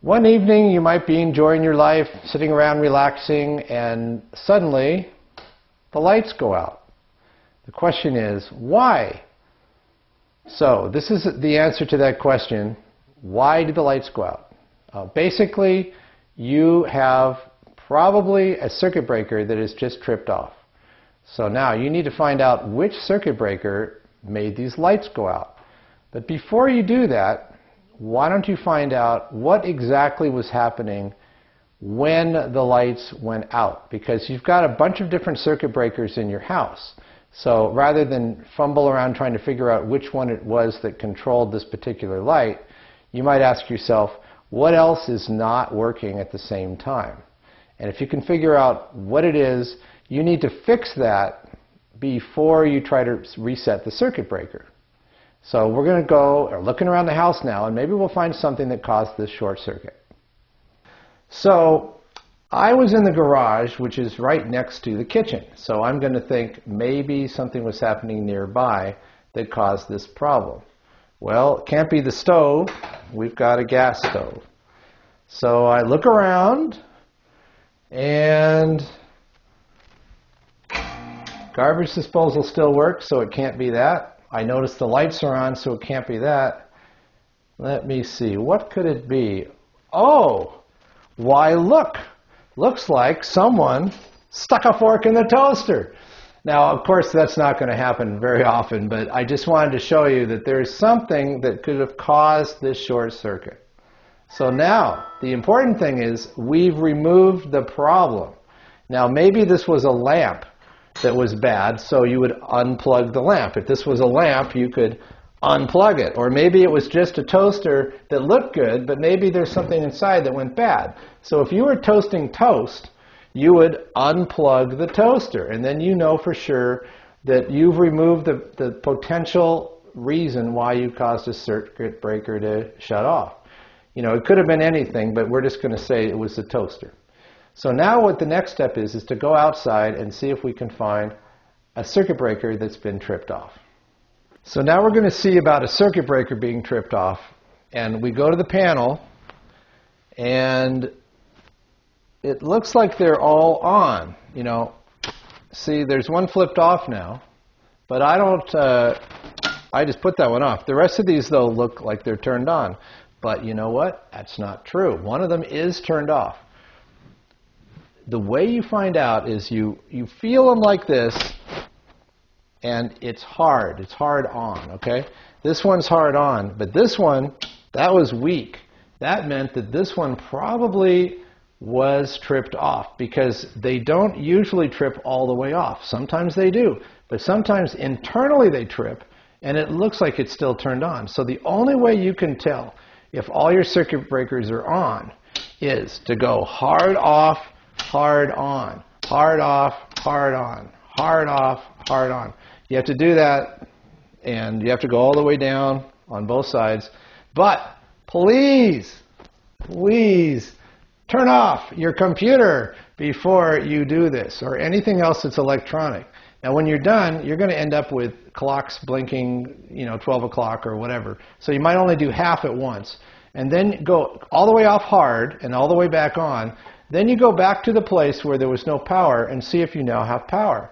One evening you might be enjoying your life, sitting around relaxing, and suddenly the lights go out. The question is, why? So this is the answer to that question. Why did the lights go out? Basically, you have probably a circuit breaker that is just tripped off. So now you need to find out which circuit breaker made these lights go out. But before you do that, why don't you find out what exactly was happening when the lights went out? Because you've got a bunch of different circuit breakers in your house. So rather than fumble around trying to figure out which one it was that controlled this particular light, you might ask yourself, what else is not working at the same time? And if you can figure out what it is, you need to fix that before you try to reset the circuit breaker. So we're going to go looking around the house now, and maybe we'll find something that caused this short circuit. So I was in the garage, which is right next to the kitchen. So I'm going to think maybe something was happening nearby that caused this problem. Well, it can't be the stove. We've got a gas stove. So I look around, and garbage disposal still works, so it can't be that. I notice the lights are on, so it can't be that. Let me see. What could it be? Oh, why look. Looks like someone stuck a fork in the toaster. Now, of course, that's not going to happen very often, but I just wanted to show you that there's something that could have caused this short circuit. So now, the important thing is we've removed the problem. Now, maybe this was a lamp that was bad, so you would unplug the lamp. If this was a lamp, you could unplug it. Or maybe it was just a toaster that looked good, but maybe there's something inside that went bad. So if you were toasting toast, you would unplug the toaster, and then you know for sure that you've removed the potential reason why you caused a circuit breaker to shut off. You know, it could have been anything, but we're just going to say it was the toaster. So now what the next step is to go outside and see if we can find a circuit breaker that's been tripped off. So now we're going to see about a circuit breaker being tripped off. And we go to the panel, and it looks like they're all on. You know, see, there's one flipped off now, but I just put that one off. The rest of these, though, look like they're turned on. But you know what? That's not true. One of them is turned off. The way you find out is you feel them like this, and it's hard. It's hard on, okay? This one's hard on, but this one, that was weak. That meant that this one probably was tripped off, because they don't usually trip all the way off. Sometimes they do, but sometimes internally they trip, and it looks like it's still turned on. So the only way you can tell if all your circuit breakers are on is to go hard off, hard on, hard off, hard on, hard off, hard on. You have to do that, and you have to go all the way down on both sides. But please, please turn off your computer before you do this, or anything else that's electronic. Now when you're done, you're going to end up with clocks blinking, 12 o'clock or whatever. So you might only do half at once. And then go all the way off hard and all the way back on. Then you go back to the place where there was no power and see if you now have power.